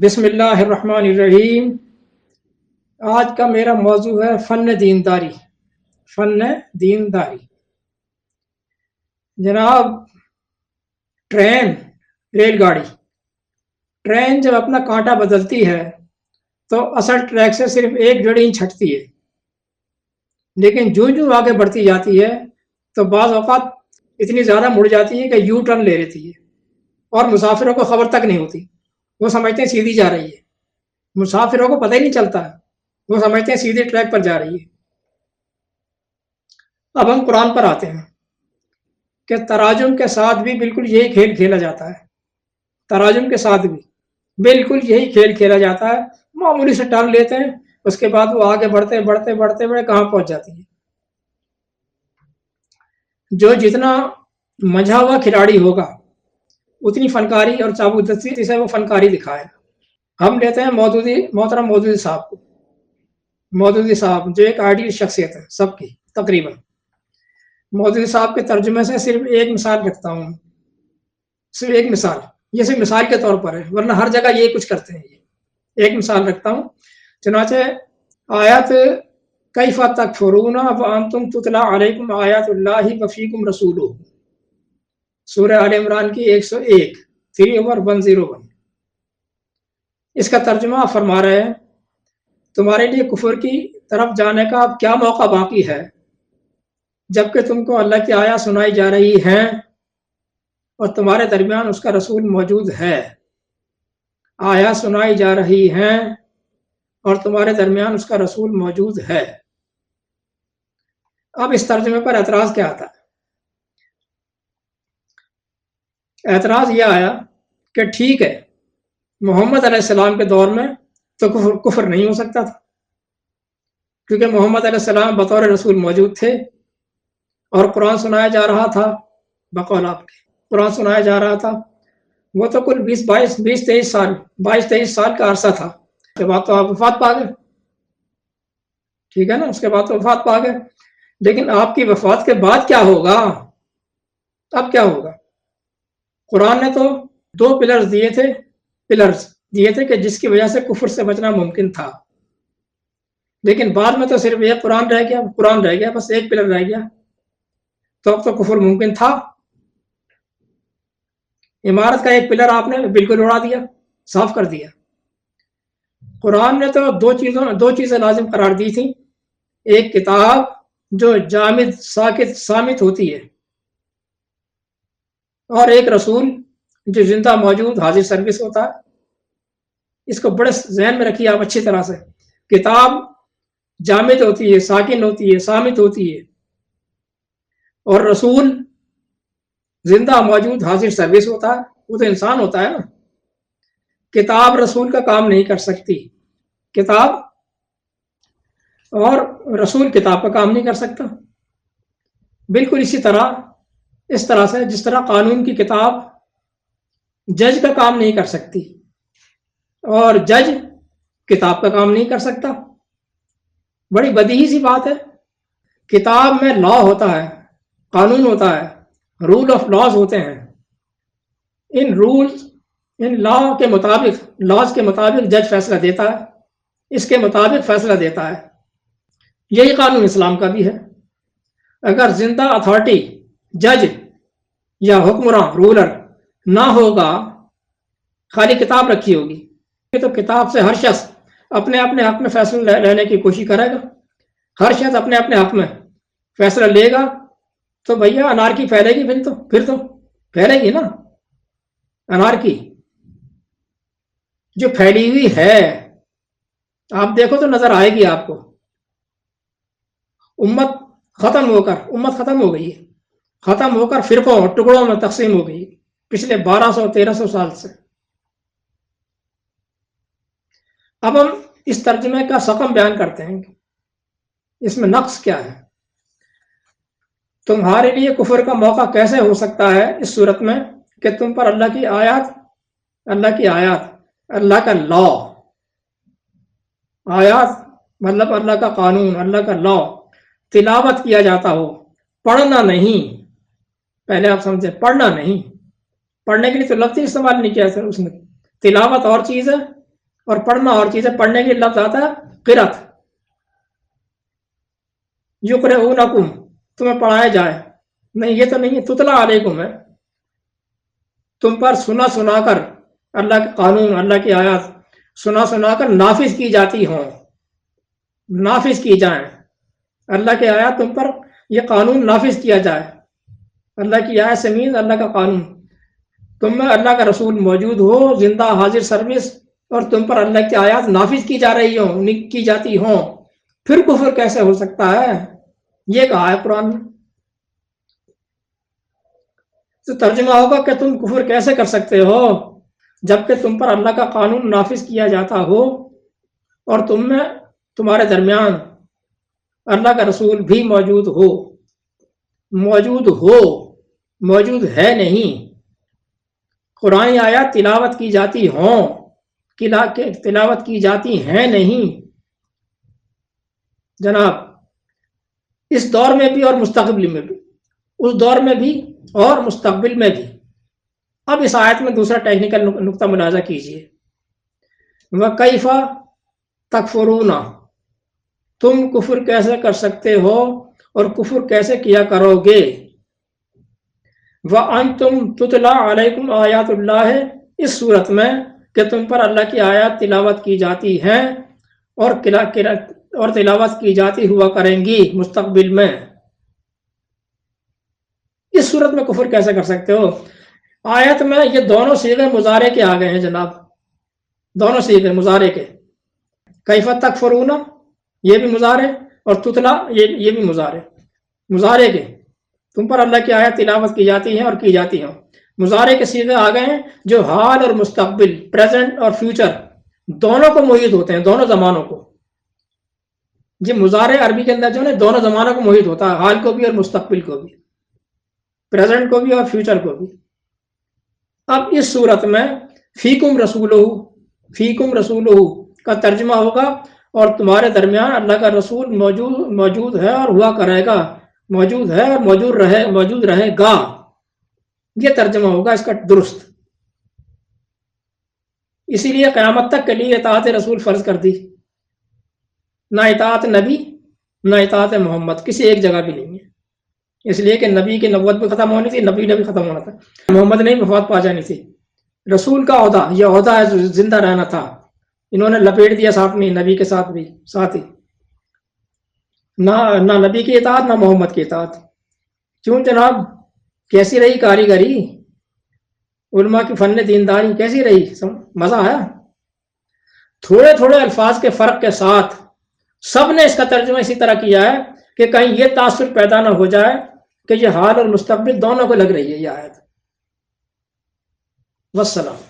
بسم اللہ الرحمن الرحیم۔ آج کا میرا موضوع ہے فن دینداری۔ فن دینداری جناب، ٹرین، ریل گاڑی، ٹرین جب اپنا کانٹا بدلتی ہے تو اصل ٹریک سے صرف 1.5 انچ ہٹتی ہے، لیکن جو آگے بڑھتی جاتی ہے تو بعض اوقات اتنی زیادہ مڑ جاتی ہے کہ یو ٹرن لے لیتی ہے اور مسافروں کو خبر تک نہیں ہوتی۔ وہ سمجھتے ہیں سیدھی جا رہی ہے، مسافروں کو پتہ ہی نہیں چلتا، وہ سمجھتے ہیں سیدھے ٹریک پر جا رہی ہے۔ اب ہم قرآن پر آتے ہیں کہ تراجم کے ساتھ بھی بالکل یہی کھیل کھیلا جاتا ہے۔ تراجم کے ساتھ بھی بالکل یہی کھیل کھیلا جاتا ہے۔ معمولی سے ٹرن لیتے ہیں، اس کے بعد وہ آگے بڑھتے بڑھتے بڑھتے بڑھتے کہاں پہنچ جاتی ہے۔ جو جتنا منجھا ہوا کھلاڑی ہوگا اتنی فنکاری اور چابودستی سے وہ فنکاری دکھائے گا۔ ہم لیتے ہیں محترم مودودی صاحب کو۔ مودودی صاحب جو ایک آئیڈیل شخصیت ہے سب کی تقریباً۔ مودودی صاحب کے ترجمے سے صرف ایک مثال رکھتا ہوں، صرف ایک مثال، یہ صرف مثال کے طور پر ہے، ورنہ ہر جگہ یہ کچھ کرتے ہیں۔ یہ ایک مثال رکھتا ہوں، چنانچہ آیت کیف تکفرون وانتم تتلی علیکم آیات اللہ وفیکم رسولہ، سورہ آل عمران کی 101 3/101۔ اس کا ترجمہ فرما رہے ہیں تمہارے لیے کفر کی طرف جانے کا اب کیا موقع باقی ہے جبکہ تم کو اللہ کی آیات سنائی جا رہی ہیں اور تمہارے درمیان اس کا رسول موجود ہے۔ آیات سنائی جا رہی ہیں اور تمہارے درمیان اس کا رسول موجود ہے۔ اب اس ترجمے پر اعتراض کیا آتا ہے؟ اعتراض یہ آیا کہ ٹھیک ہے، محمد علیہ السلام کے دور میں تو کفر نہیں ہو سکتا تھا، کیونکہ محمد علیہ السلام بطور رسول موجود تھے اور قرآن سنایا جا رہا تھا۔ بقول آپ کے قرآن سنایا جا رہا تھا، وہ تو کل 22 23 سال کا عرصہ تھا۔ اس کے بعد تو آپ وفات پا گئے، ٹھیک ہے نا، اس کے بعد تو وفات پا گئے۔ لیکن آپ کی وفات کے بعد کیا ہوگا؟ اب کیا ہوگا؟ قرآن نے تو 2 پلرز دیے تھے کہ جس کی وجہ سے کفر سے بچنا ممکن تھا، لیکن بعد میں تو صرف ایک قرآن رہ گیا، بس ایک پلر رہ گیا، تو اب تو کفر ممکن تھا۔ عمارت کا ایک پلر آپ نے بالکل اڑا دیا، صاف کر دیا۔ قرآن نے تو دو چیزیں لازم قرار دی تھیں، ایک کتاب جو جامد ساکت صامت ہوتی ہے، اور ایک رسول جو زندہ موجود حاضر سروس ہوتا ہے۔ اس کو بڑے ذہن میں رکھیے آپ اچھی طرح سے۔ کتاب جامد ہوتی ہے، ساکن ہوتی ہے، صامت ہوتی ہے، اور رسول زندہ موجود حاضر سروس ہوتا ہے، وہ تو انسان ہوتا ہے نا۔ کتاب رسول کا کام نہیں کر سکتی، کتاب، اور رسول کتاب کا کام نہیں کر سکتا۔ بالکل اس طرح سے جس طرح قانون کی کتاب جج کا کام نہیں کر سکتی اور جج کتاب کا کام نہیں کر سکتا۔ بڑی بدیہی سی بات ہے۔ کتاب میں لا ہوتا ہے، قانون ہوتا ہے، رول آف لاز ہوتے ہیں۔ ان لاز کے مطابق جج فیصلہ دیتا ہے، اس کے مطابق فیصلہ دیتا ہے۔ یہی قانون اسلام کا بھی ہے۔ اگر زندہ اتھارٹی جج یا حکمراں رولر نہ ہوگا، خالی کتاب رکھی ہوگی، تو کتاب سے ہر شخص اپنے حق میں فیصلہ لینے کی کوشش کرے گا۔ ہر شخص اپنے حق میں فیصلہ لے گا تو بھیا انارکی پھیلے گی، پھر تو پھیلے گی نا۔ انارکی جو پھیلی ہوئی ہے، آپ دیکھو تو نظر آئے گی آپ کو۔ امت ختم ہو گئی ہے، ختم ہو کر فرقوں اور ٹکڑوں میں تقسیم ہو گئی پچھلے 1200-1300 سال سے۔ اب ہم اس ترجمے کا سقم بیان کرتے ہیں کہ اس میں نقص کیا ہے۔ تمہارے لیے کفر کا موقع کیسے ہو سکتا ہے اس صورت میں کہ تم پر اللہ کی آیات، اللہ کا لا، آیات مطلب اللہ کا قانون، اللہ کا لا تلاوت کیا جاتا ہو، پڑھنا نہیں۔ پہلے آپ سمجھیں، پڑھنا نہیں، پڑھنے کے لیے تو لفظ استعمال نہیں کیا اس نے۔ تلاوت اور چیز ہے اور پڑھنا اور چیزیں. پڑھنے کے لفظ آتا ہے قرأت. یقرؤونکم تمہیں پڑھایا جائے. نہیں یہ تو نہیں ہے. تتلا علیکم ہے تم پر سنا سنا کر اللہ کے قانون اللہ کی آیات سنا سنا کر نافذ کی جاتی ہوں. نافذ کی جائیں اللہ کے آیات تم پر یہ قانون نافذ کیا جائے. اللہ کی آیت سے مین اللہ کا قانون. تم میں اللہ کا رسول موجود ہو زندہ حاضر سروس اور تم پر اللہ کی آیات نافذ کی جا رہی ہوں کی جاتی ہوں. پھر کفر کیسے ہو سکتا ہے؟ یہ کہا ہے قرآن میں. تو ترجمہ ہوگا کہ تم کفر کیسے کر سکتے ہو جبکہ تم پر اللہ کا قانون نافذ کیا جاتا ہو اور تم میں تمہارے درمیان اللہ کا رسول بھی موجود ہو. موجود ہے نہیں. قرآن آیات تلاوت کی جاتی ہوں تلاوت کی جاتی ہیں نہیں جناب. اس دور میں بھی اور مستقبل میں بھی. اس دور میں بھی اور مستقبل میں بھی. اب اس آیت میں دوسرا ٹیکنیکل نقطہ ملاحظہ کیجیے. وَكَيْفَ تَكْفُرُونَ تم کفر کیسے کر سکتے ہو اور کفر کیسے کیا کرو گے. وَأَنْتُمْ تُتْلَى عَلَيْكُمْ آیات اللہ اس صورت میں کہ تم پر اللہ کی آیات تلاوت کی جاتی ہیں اور تلاوت کی جاتی ہوا کریں گی مستقبل میں. اس صورت میں کفر کیسے کر سکتے ہو؟ آیت میں یہ دونوں صیغے مضارع کے آ گئے ہیں جناب. دونوں صیغے مضارع کے. کیف تکفرون یہ بھی مضارع اور تتلا یہ بھی مضارع کے. تم پر اللہ کی آیت تلاوت کی جاتی ہیں اور کی جاتی ہیں. مضارع کے صیغے آ گئے ہیں جو حال اور مستقبل پریزنٹ اور فیوچر دونوں کو محیط ہوتے ہیں. دونوں زمانوں کو. یہ مضارع عربی کے اندر جو ہے دونوں زمانوں کو محیط ہوتا ہے. حال کو بھی اور مستقبل کو بھی. پریزنٹ کو بھی اور فیوچر کو بھی. اب اس صورت میں فیکم رسولہ کا ترجمہ ہوگا اور تمہارے درمیان اللہ کا رسول موجود ہے اور ہوا کرے گا. موجود ہے اور موجود رہے گا. یہ ترجمہ ہوگا اس کا درست. اسی لیے قیامت تک کے لیے اطاعت رسول فرض کر دی. نہ اطاعت نبی نہ اطاعت محمد کسی ایک جگہ بھی نہیں ہے. اس لیے کہ نبی کی نبوت بھی ختم ہونی تھی. نبی نے بھی ختم ہونا تھا. محمد نے بھی وفات پا جانی تھی. رسول کا عہدہ یہ عہدہ ہے جو زندہ رہنا تھا. انہوں نے لپیٹ دیا ساتھ میں نبی کے ساتھ ہی. نہ نبی کی اطاعت نہ محمد کی اطاعت. کیوں جناب؟ کیسی رہی کاریگری علماء کی فن دینداری کیسی رہی؟ مزہ ہے. تھوڑے تھوڑے الفاظ کے فرق کے ساتھ سب نے اس کا ترجمہ اسی طرح کیا ہے کہ کہیں یہ تاثر پیدا نہ ہو جائے کہ یہ حال اور مستقبل دونوں کو لگ رہی ہے یہ آیت. والسلام.